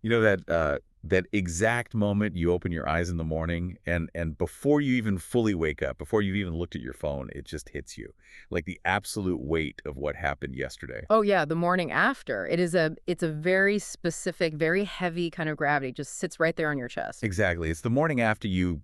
You know that exact moment you open your eyes in the morning and before you even fully wake up, before you've even looked at your phone, it just hits you. Like the absolute weight of what happened yesterday. Oh yeah, the morning after. It's a very specific, very heavy kind of gravity, just sits right there on your chest. Exactly. It's the morning after you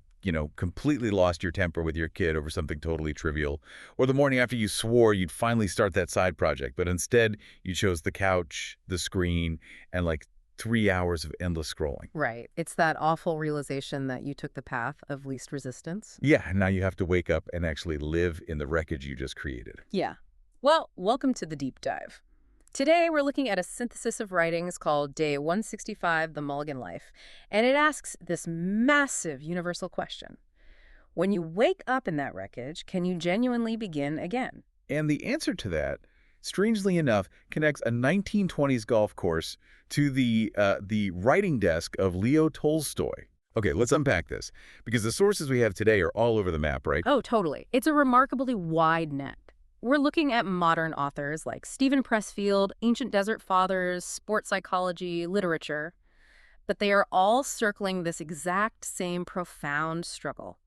completely lost your temper with your kid over something totally trivial, or the morning after you swore you'd finally start that side project, but instead you chose the couch, the screen, and like 3 hours of endless scrolling. Right. It's that awful realization that you took the path of least resistance. Yeah, and now you have to wake up and actually live in the wreckage you just created. Yeah. Well, welcome to the deep dive. Today, we're looking at a synthesis of writings called Day 165, The Mulligan Life, and it asks this massive universal question. When you wake up in that wreckage, can you genuinely begin again? And the answer to that, strangely enough, connects a 1920s golf course to the writing desk of Leo Tolstoy. Okay, let's unpack this, because the sources we have today are all over the map, right? Oh, totally. It's a remarkably wide net. We're looking at modern authors like Stephen Pressfield, ancient desert fathers, sports psychology, literature, but they are all circling this exact same profound struggle.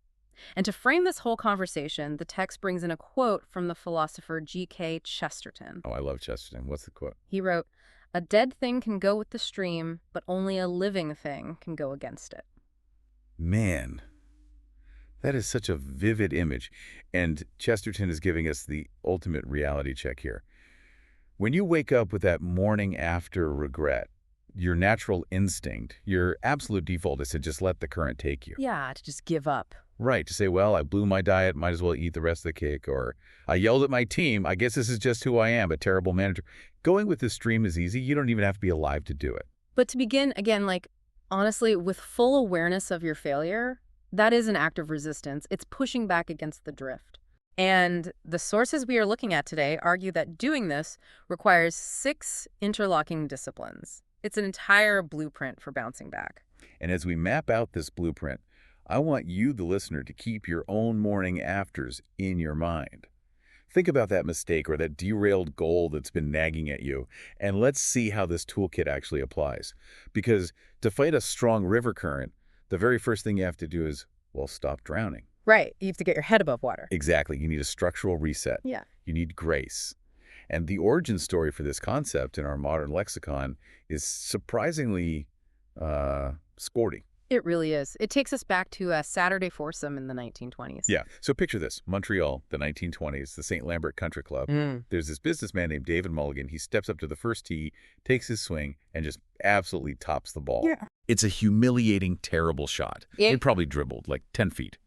And to frame this whole conversation, the text brings in a quote from the philosopher G.K. Chesterton. Oh, I love Chesterton. What's the quote? He wrote, "A dead thing can go with the stream, but only a living thing can go against it." Man, that is such a vivid image, and Chesterton is giving us the ultimate reality check here. When you wake up with that morning after regret, your natural instinct, your absolute default is to just let the current take you. Yeah, to just give up. Right, to say, well, I blew my diet, might as well eat the rest of the cake, or I yelled at my team, I guess this is just who I am, a terrible manager. Going with the stream is easy. You don't even have to be alive to do it. But to begin, again, honestly, with full awareness of your failure, that is an act of resistance. It's pushing back against the drift. And the sources we are looking at today argue that doing this requires 6 interlocking disciplines. It's an entire blueprint for bouncing back. And as we map out this blueprint, I want you, the listener, to keep your own morning afters in your mind. Think about that mistake or that derailed goal that's been nagging at you, and let's see how this toolkit actually applies. Because to fight a strong river current, the very first thing you have to do is, well, stop drowning. Right. You have to get your head above water. Exactly. You need a structural reset. Yeah. You need grace. And the origin story for this concept in our modern lexicon is surprisingly sporty. It really is. It takes us back to a Saturday foursome in the 1920s. Yeah. So picture this. Montreal, the 1920s, the St. Lambert Country Club. There's this businessman named David Mulligan. He steps up to the first tee, takes his swing, and just absolutely tops the ball. Yeah. It's a humiliating, terrible shot. Yeah. It probably dribbled like 10 feet.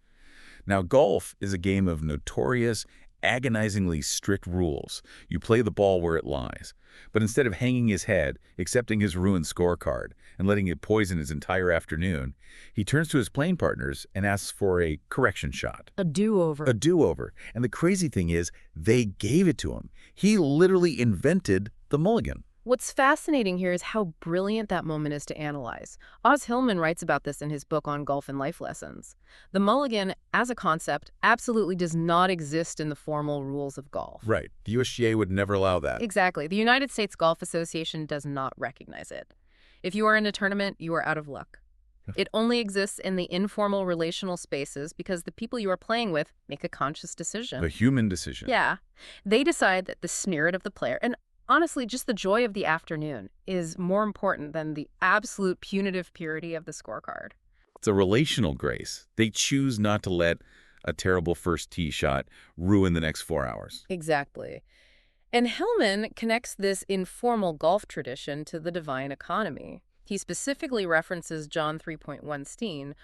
Now, golf is a game of notorious, agonizingly strict rules. You play the ball where it lies. But instead of hanging his head, accepting his ruined scorecard, and letting it poison his entire afternoon, he turns to his playing partners and asks for a correction shot. A do-over. A do-over. And the crazy thing is, they gave it to him. He literally invented the mulligan. What's fascinating here is how brilliant that moment is to analyze. Oz Hillman writes about this in his book on golf and life lessons. The mulligan, as a concept, absolutely does not exist in the formal rules of golf. Right. The USGA would never allow that. Exactly. The United States Golf Association does not recognize it. If you are in a tournament, you are out of luck. It only exists in the informal relational spaces because the people you are playing with make a conscious decision. A human decision. Yeah. They decide that the spirit of the player, and honestly, just the joy of the afternoon, is more important than the absolute punitive purity of the scorecard. It's a relational grace. They choose not to let a terrible first tee shot ruin the next 4 hours. Exactly. And Hillman connects this informal golf tradition to the divine economy. He specifically references John 3.1,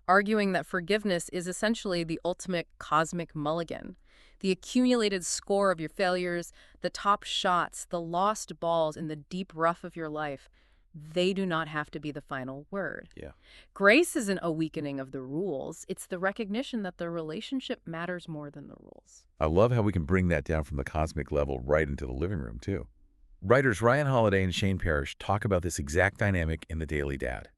arguing that forgiveness is essentially the ultimate cosmic mulligan. The accumulated score of your failures, the top shots, the lost balls in the deep rough of your life, they do not have to be the final word. Yeah. Grace isn't a weakening of the rules. It's the recognition that the relationship matters more than the rules. I love how we can bring that down from the cosmic level right into the living room, too. Writers Ryan Holiday and Shane Parrish talk about this exact dynamic in The Daily Dad.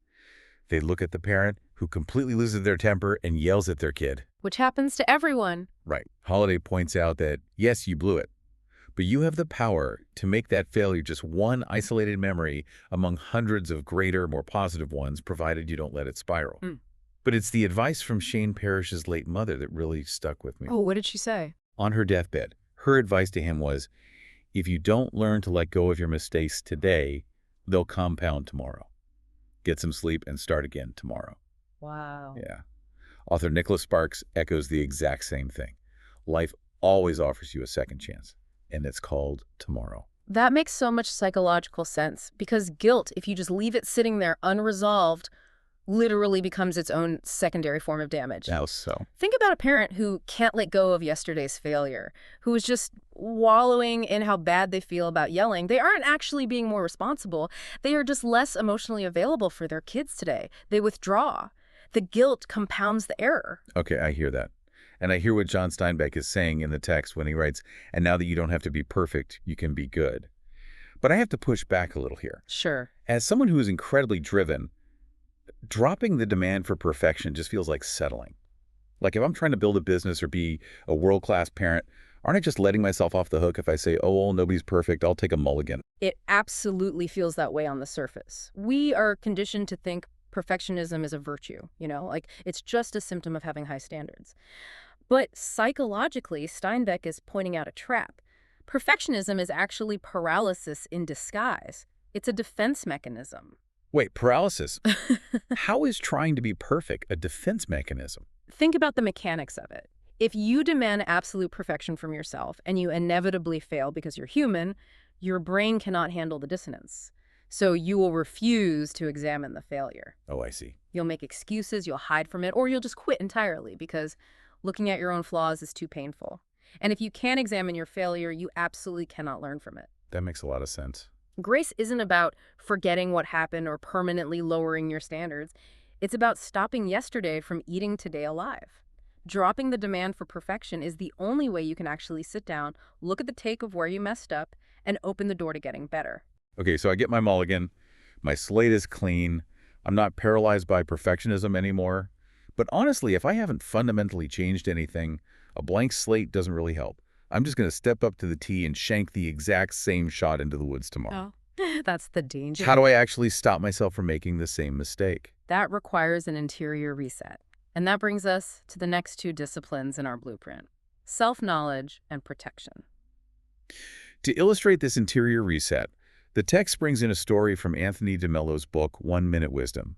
They look at the parent who completely loses their temper and yells at their kid. Which happens to everyone. Right. Holiday points out that, yes, you blew it, But you have the power to make that failure just one isolated memory among hundreds of greater, more positive ones, provided you don't let it spiral. Mm. But it's the advice from Shane Parrish's late mother that really stuck with me. Oh, what did she say? On her deathbed, her advice to him was, if you don't learn to let go of your mistakes today, they'll compound tomorrow. Get some sleep and start again tomorrow. Wow. Yeah. Author Nicholas Sparks echoes the exact same thing. Life always offers you a second chance, and it's called tomorrow. That makes so much psychological sense because guilt, if you just leave it sitting there unresolved, literally becomes its own secondary form of damage. How so? Think about a parent who can't let go of yesterday's failure, who is just wallowing in how bad they feel about yelling. They aren't actually being more responsible. They are just less emotionally available for their kids today. They withdraw. The guilt compounds the error. Okay, I hear that. And I hear what John Steinbeck is saying in the text when he writes, and now that you don't have to be perfect, you can be good. But I have to push back a little here. Sure. As someone who is incredibly driven, dropping the demand for perfection just feels like settling. Like if I'm trying to build a business or be a world-class parent, aren't I just letting myself off the hook if I say, oh, well, nobody's perfect, I'll take a mulligan? It absolutely feels that way on the surface. We are conditioned to think perfectionism is a virtue, like it's just a symptom of having high standards. But psychologically, Steinbeck is pointing out a trap. Perfectionism is actually paralysis in disguise. It's a defense mechanism. Wait, paralysis? How is trying to be perfect a defense mechanism? Think about the mechanics of it. If you demand absolute perfection from yourself and you inevitably fail because you're human, your brain cannot handle the dissonance. So you will refuse to examine the failure. Oh, I see. You'll make excuses, you'll hide from it, or you'll just quit entirely because looking at your own flaws is too painful. And if you can't examine your failure, you absolutely cannot learn from it. That makes a lot of sense. Grace isn't about forgetting what happened or permanently lowering your standards. It's about stopping yesterday from eating today alive. Dropping the demand for perfection is the only way you can actually sit down, look at the take of where you messed up, and open the door to getting better. Okay, so I get my mulligan. My slate is clean. I'm not paralyzed by perfectionism anymore. But honestly, if I haven't fundamentally changed anything, a blank slate doesn't really help. I'm just going to step up to the tee and shank the exact same shot into the woods tomorrow. Oh, that's the danger. How do I actually stop myself from making the same mistake? That requires an interior reset. And that brings us to the next two disciplines in our blueprint: self-knowledge and protection. To illustrate this interior reset, the text brings in a story from Anthony DeMello's book, 1 Minute Wisdom.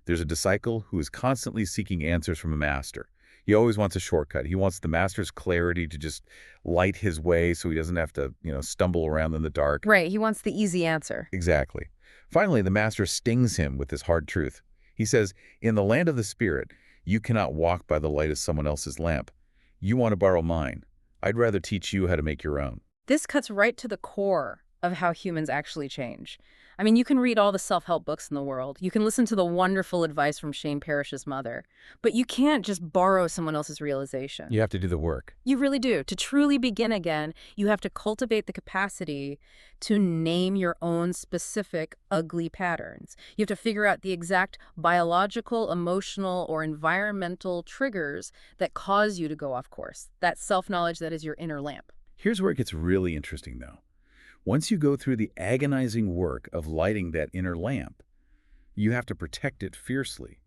There's a disciple who is constantly seeking answers from a master. He always wants a shortcut. He wants the master's clarity to just light his way so he doesn't have to, stumble around in the dark. Right, he wants the easy answer. Exactly. Finally, the master stings him with this hard truth. He says, in the land of the spirit, you cannot walk by the light of someone else's lamp. You want to borrow mine. I'd rather teach you how to make your own. This cuts right to the core of how humans actually change. I mean, you can read all the self-help books in the world. You can listen to the wonderful advice from Shane Parrish's mother. But you can't just borrow someone else's realization. You have to do the work. You really do. To truly begin again, you have to cultivate the capacity to name your own specific ugly patterns. You have to figure out the exact biological, emotional, or environmental triggers that cause you to go off course. That self-knowledge that is your inner lamp. Here's where it gets really interesting, though. Once you go through the agonizing work of lighting that inner lamp, you have to protect it fiercely.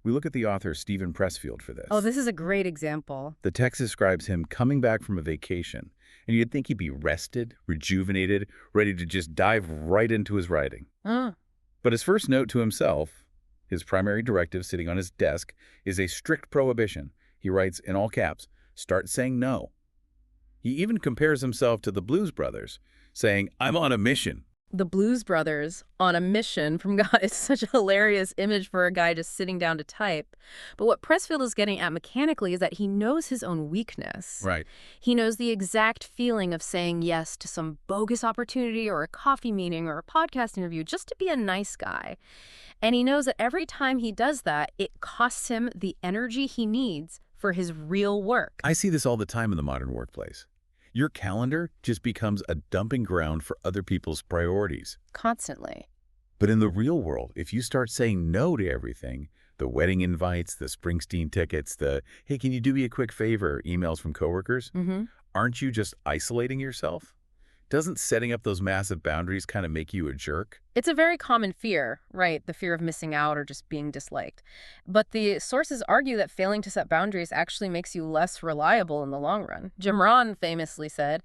We look at the author Stephen Pressfield for this. Oh, this is a great example. The text describes him coming back from a vacation, and you'd think he'd be rested, rejuvenated, ready to just dive right into his writing. But his first note to himself, his primary directive sitting on his desk, is a strict prohibition. He writes in all caps, "Start saying no." He even compares himself to the Blues Brothers, saying, "I'm on a mission." The Blues Brothers on a mission from God is such a hilarious image for a guy just sitting down to type. But what Pressfield is getting at mechanically is that he knows his own weakness. Right. He knows the exact feeling of saying yes to some bogus opportunity or a coffee meeting or a podcast interview just to be a nice guy. And he knows that every time he does that, it costs him the energy he needs for his real work. I see this all the time in the modern workplace. Your calendar just becomes a dumping ground for other people's priorities. Constantly. But in the real world, if you start saying no to everything, the wedding invites, the Springsteen tickets, the, hey, can you do me a quick favor, emails from coworkers, aren't you just isolating yourself? Doesn't setting up those massive boundaries kind of make you a jerk? It's a very common fear, right? The fear of missing out or just being disliked. But the sources argue that failing to set boundaries actually makes you less reliable in the long run. Jim Rohn famously said,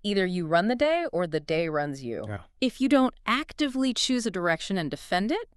either you run the day or the day runs you. Yeah. If you don't actively choose a direction and defend it,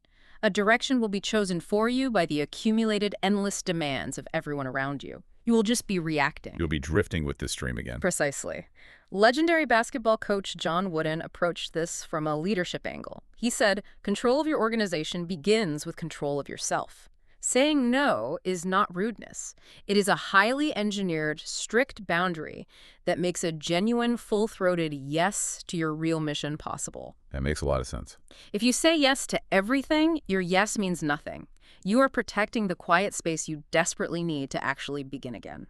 a direction will be chosen for you by the accumulated endless demands of everyone around you. You will just be reacting. You'll be drifting with this stream again. Precisely. Legendary basketball coach John Wooden approached this from a leadership angle. He said, control of your organization begins with control of yourself. Saying no is not rudeness. It is a highly engineered, strict boundary that makes a genuine, full-throated yes to your real mission possible. That makes a lot of sense. If you say yes to everything, your yes means nothing. You are protecting the quiet space you desperately need to actually begin again.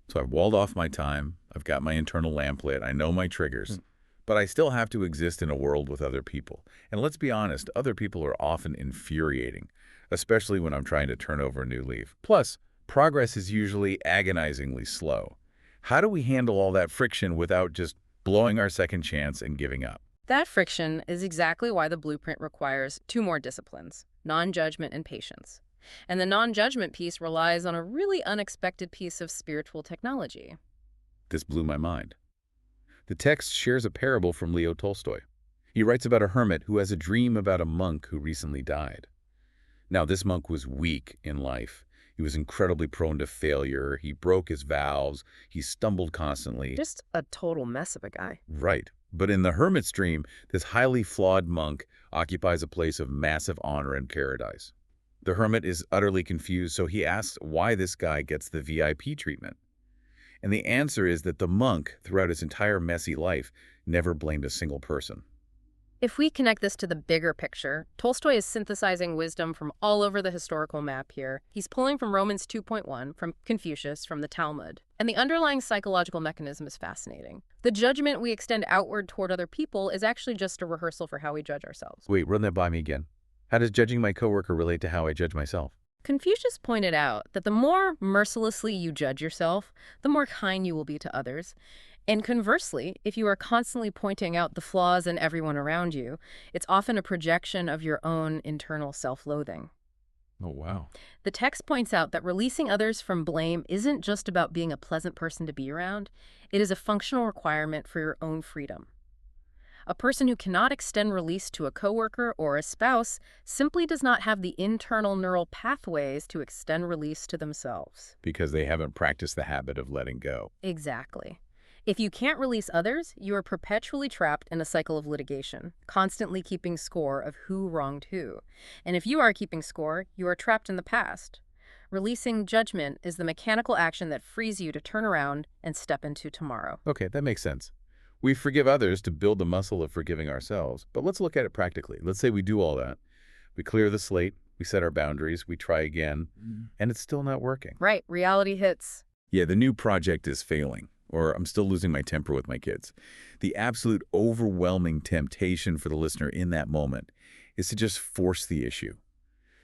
So I've walled off my time. I've got my internal lamp lit. I know my triggers. But I still have to exist in a world with other people. And let's be honest, other people are often infuriating, especially when I'm trying to turn over a new leaf. Plus, progress is usually agonizingly slow. How do we handle all that friction without just blowing our second chance and giving up? That friction is exactly why the blueprint requires two more disciplines, non-judgment and patience. And the non-judgment piece relies on a really unexpected piece of spiritual technology. This blew my mind. The text shares a parable from Leo Tolstoy. He writes about a hermit who has a dream about a monk who recently died. Now, this monk was weak in life. He was incredibly prone to failure. He broke his vows. He stumbled constantly. Just a total mess of a guy. Right. But in the hermit's dream, this highly flawed monk occupies a place of massive honor in paradise. The hermit is utterly confused, so he asks why this guy gets the VIP treatment. And the answer is that the monk, throughout his entire messy life, never blamed a single person. If we connect this to the bigger picture, Tolstoy is synthesizing wisdom from all over the historical map here. He's pulling from Romans 2.1, from Confucius, from the Talmud. And the underlying psychological mechanism is fascinating. The judgment we extend outward toward other people is actually just a rehearsal for how we judge ourselves. Wait, run that by me again. How does judging my coworker relate to how I judge myself? Confucius pointed out that the more mercilessly you judge yourself, the more kind you will be to others. And conversely, if you are constantly pointing out the flaws in everyone around you, it's often a projection of your own internal self-loathing. Oh, wow. The text points out that releasing others from blame isn't just about being a pleasant person to be around. It is a functional requirement for your own freedom. A person who cannot extend release to a coworker or a spouse simply does not have the internal neural pathways to extend release to themselves. Because they haven't practiced the habit of letting go. Exactly. If you can't release others, you are perpetually trapped in a cycle of litigation, constantly keeping score of who wronged who. And if you are keeping score, you are trapped in the past. Releasing judgment is the mechanical action that frees you to turn around and step into tomorrow. Okay, that makes sense. We forgive others to build the muscle of forgiving ourselves. But let's look at it practically. Let's say we do all that. We clear the slate, we set our boundaries, we try again, and it's still not working. Right, reality hits. Yeah, the new project is failing, or I'm still losing my temper with my kids. The absolute overwhelming temptation for the listener in that moment is to just force the issue,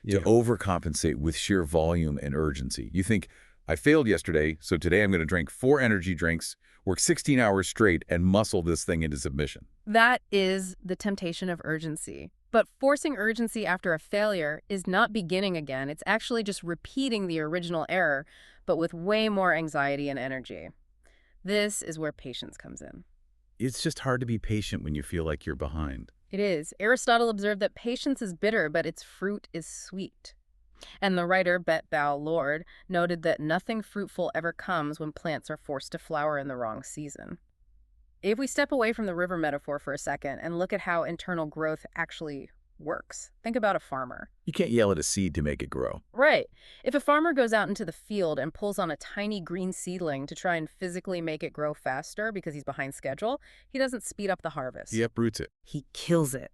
to overcompensate with sheer volume and urgency. You think, I failed yesterday, so today I'm going to drink 4 energy drinks, work 16 hours straight, and muscle this thing into submission. That is the temptation of urgency. But forcing urgency after a failure is not beginning again. It's actually just repeating the original error, but with way more anxiety and energy. This is where patience comes in. It's just hard to be patient when you feel like you're behind. It is. Aristotle observed that patience is bitter, but its fruit is sweet. And the writer Bet Bao Lord noted that nothing fruitful ever comes when plants are forced to flower in the wrong season. If we step away from the river metaphor for a second and look at how internal growth actually works, think about a farmer. You can't yell at a seed to make it grow. Right. If a farmer goes out into the field and pulls on a tiny green seedling to try and physically make it grow faster because he's behind schedule, he doesn't speed up the harvest. He uproots it. He kills it.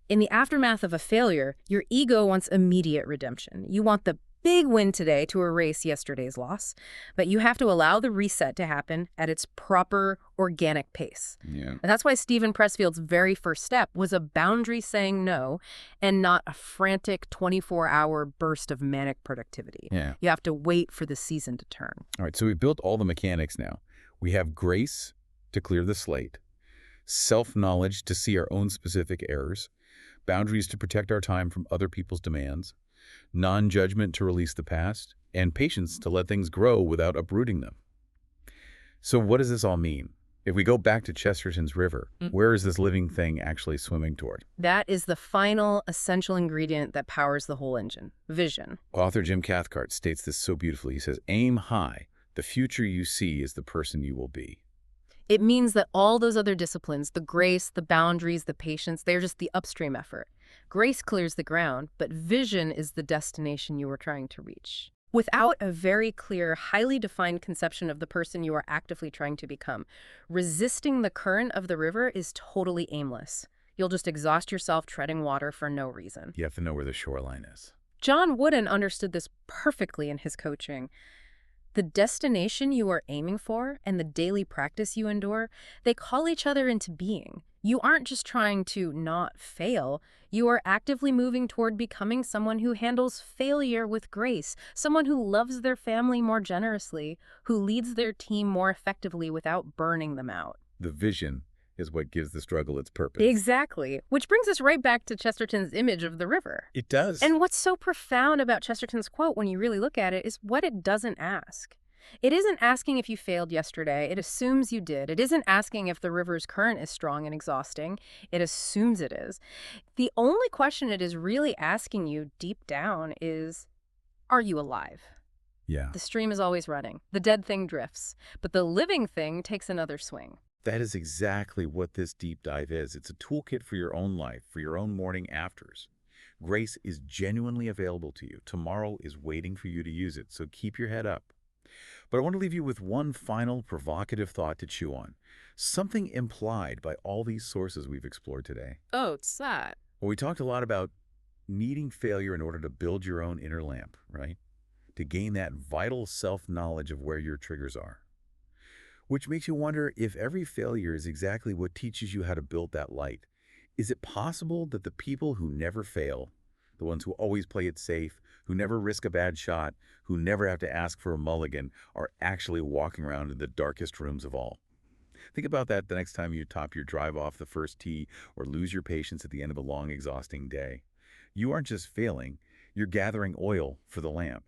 In the aftermath of a failure, your ego wants immediate redemption. You want the big win today to erase yesterday's loss, but you have to allow the reset to happen at its proper organic pace. Yeah. And that's why Stephen Pressfield's very first step was a boundary saying no and not a frantic 24-hour burst of manic productivity. Yeah. You have to wait for the season to turn. All right, so we've built all the mechanics now. We have grace to clear the slate, self-knowledge to see our own specific errors, boundaries to protect our time from other people's demands, non-judgment to release the past, and patience to let things grow without uprooting them. So what does this all mean? If we go back to Chesterton's river, where is this living thing actually swimming toward? That is the final essential ingredient that powers the whole engine: vision. Author Jim Cathcart states this so beautifully. He says, aim high. The future you see is the person you will be. It means that all those other disciplines, the grace, the boundaries, the patience, they're just the upstream effort. Grace clears the ground, but vision is the destination you are trying to reach. Without a very clear, highly defined conception of the person you are actively trying to become, resisting the current of the river is totally aimless. You'll just exhaust yourself treading water for no reason. You have to know where the shoreline is. John Wooden understood this perfectly in his coaching. The destination you are aiming for and the daily practice you endure, they call each other into being. You aren't just trying to not fail. You are actively moving toward becoming someone who handles failure with grace, someone who loves their family more generously, who leads their team more effectively without burning them out. The vision is what gives the struggle its purpose. Exactly. Which brings us right back to Chesterton's image of the river. It does. And what's so profound about Chesterton's quote when you really look at it is what it doesn't ask. It isn't asking if you failed yesterday. It assumes you did. It isn't asking if the river's current is strong and exhausting. It assumes it is. The only question it is really asking you deep down is, are you alive? Yeah. The stream is always running. The dead thing drifts. But the living thing takes another swing. That is exactly what this deep dive is. It's a toolkit for your own life, for your own morning afters. Grace is genuinely available to you. Tomorrow is waiting for you to use it, so keep your head up. But I want to leave you with one final provocative thought to chew on. Something implied by all these sources we've explored today. Oh, it's that. Well, we talked a lot about needing failure in order to build your own inner lamp, right? To gain that vital self-knowledge of where your triggers are. Which makes you wonder if every failure is exactly what teaches you how to build that light. Is it possible that the people who never fail, the ones who always play it safe, who never risk a bad shot, who never have to ask for a mulligan, are actually walking around in the darkest rooms of all? Think about that the next time you top your drive off the first tee or lose your patience at the end of a long, exhausting day. You aren't just failing, you're gathering oil for the lamp.